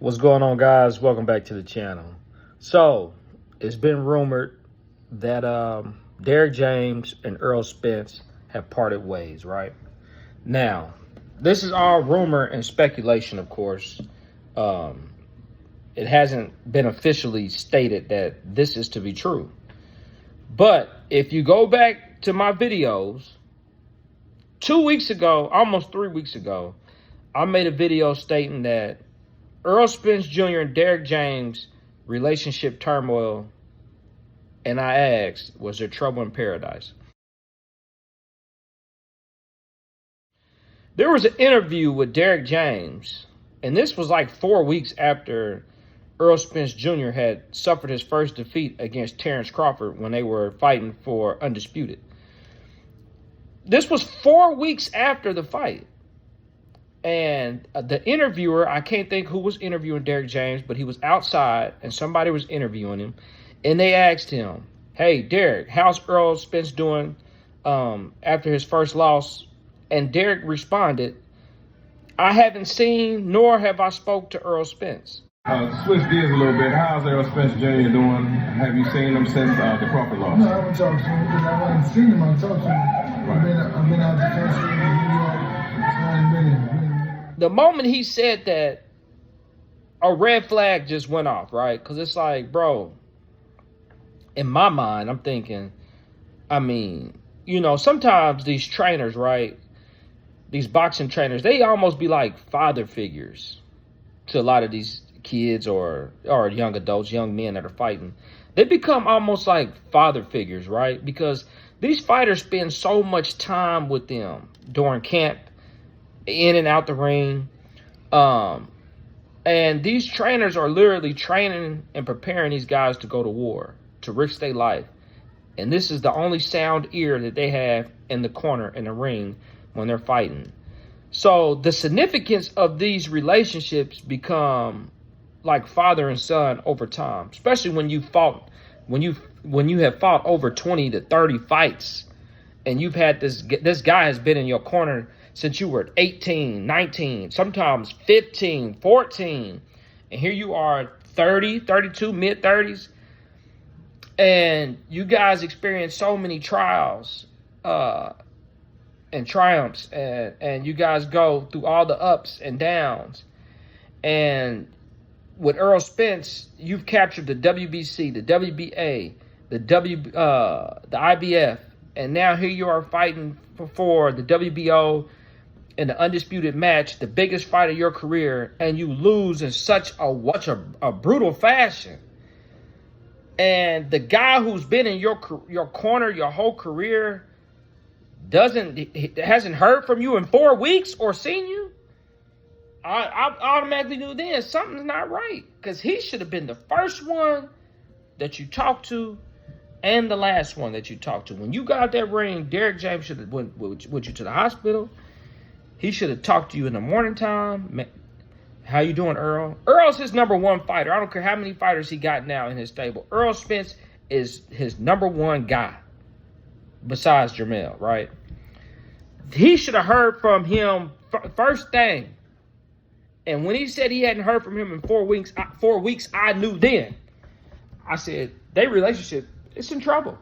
What's going on, guys? Welcome back to the channel. So it's been rumored that Derrick James and Errol Spence have parted ways, right? Now, this is all rumor and speculation, of course. It hasn't been officially stated that this is to be true. But if you go back to my videos, 2 weeks ago, almost 3 weeks ago, I made a video stating that Errol Spence Jr. and Derrick James relationship turmoil, and I asked, was there trouble in paradise? There was an interview with Derrick James, and this was like 4 weeks after Errol Spence Jr. had suffered his first defeat against Terrence Crawford when they were fighting for undisputed. This was 4 weeks after the fight. And the interviewer, I can't think who was interviewing Derrick James, but he was outside and somebody was interviewing him. And they asked him, hey, Derrick, how's Errol Spence doing after his first loss? And Derrick responded, I haven't seen nor have I spoke to Errol Spence. Switch gears a little bit. How's Errol Spence Jr. doing? Have you seen him since the Crawford loss? No, I haven't talked to him because I haven't seen him. I talked to him. Right. I've been out the country in New York. So I ain't been here. The moment he said that, a red flag just went off, right? Because it's like, bro, in my mind, I'm thinking, sometimes these trainers, right, these boxing trainers, they almost be like father figures to a lot of these kids or young adults, young men that are fighting. They become almost like father figures, right? Because these fighters spend so much time with them during camp, in and out the ring. And these trainers are literally training and preparing these guys to go to war, to risk their life. And this is the only sound ear that they have in the corner, in the ring, when they're fighting. So the significance of these relationships become like father and son over time, especially when you have fought over 20 to 30 fights, and you've had this guy has been in your corner since you were 18, 19, sometimes 15, 14. And here you are 30, 32, mid-30s. And you guys experience so many trials and triumphs. And you guys go through all the ups and downs. And with Errol Spence, you've captured the WBC, the WBA, the IBF. And now here you are fighting for the WBO in the undisputed match, the biggest fight of your career, and you lose in such a brutal fashion. And the guy who's been in your corner your whole career hasn't heard from you in 4 weeks or seen you. I automatically knew then something's not right, because he should have been the first one that you talked to and the last one that you talked to. When you got out that ring, Derrick James should have went with you to the hospital. He should have talked to you in the morning time. How you doing, Errol? Errol's his number one fighter. I don't care how many fighters he got now in his stable. Errol Spence is his number one guy besides Jermell, right? He should have heard from him first thing. And when he said he hadn't heard from him in 4 weeks, I knew then. I said, their relationship is in trouble.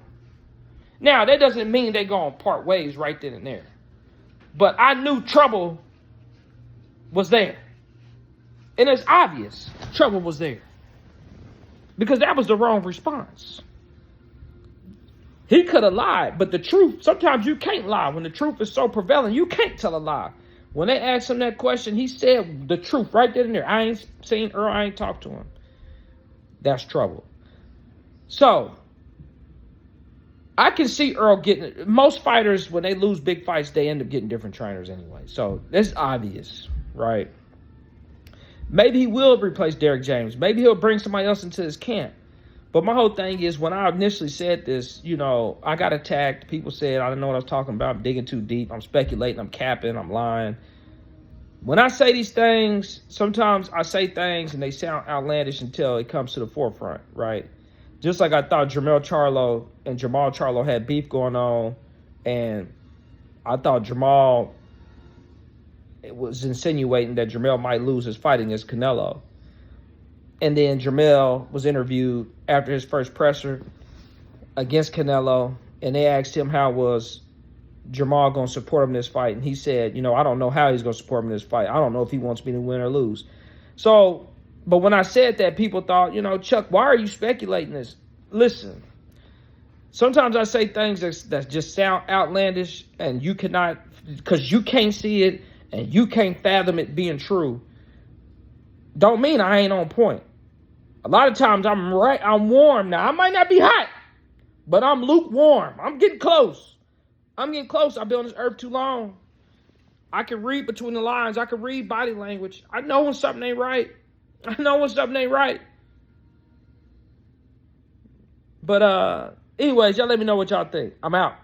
Now, that doesn't mean they're going to part ways right then and there. But I knew trouble was there. And it's obvious trouble was there. Because that was the wrong response. He could have lied, but the truth, sometimes you can't lie. When the truth is so prevalent, you can't tell a lie. When they asked him that question, he said the truth right then and there. I ain't seen Earl, I ain't talked to him. That's trouble. So, I can see Earl getting, most fighters, when they lose big fights, they end up getting different trainers anyway. So, that's obvious, right? Maybe he will replace Derrick James. Maybe he'll bring somebody else into his camp. But my whole thing is, when I initially said this, I got attacked. People said I didn't know what I was talking about. I'm digging too deep. I'm speculating. I'm capping. I'm lying. When I say these things, sometimes I say things and they sound outlandish until it comes to the forefront, right? Just like I thought Jamal Charlo had beef going on, and I thought Jamal was insinuating that Jermell might lose his fight against Canelo. And then Jermell was interviewed after his first presser against Canelo, and they asked him how was Jamal going to support him in this fight, and he said, I don't know how he's going to support him in this fight. I don't know if he wants me to win or lose. So, but when I said that, people thought, Chuck, why are you speculating this? Listen, sometimes I say things that just sound outlandish, and you cannot, because you can't see it and you can't fathom it being true. Don't mean I ain't on point. A lot of times I'm right. I'm warm now. I might not be hot, but I'm lukewarm. I'm getting close. I've been on this earth too long. I can read between the lines. I can read body language. I know when something ain't right. But anyways, y'all let me know what y'all think. I'm out.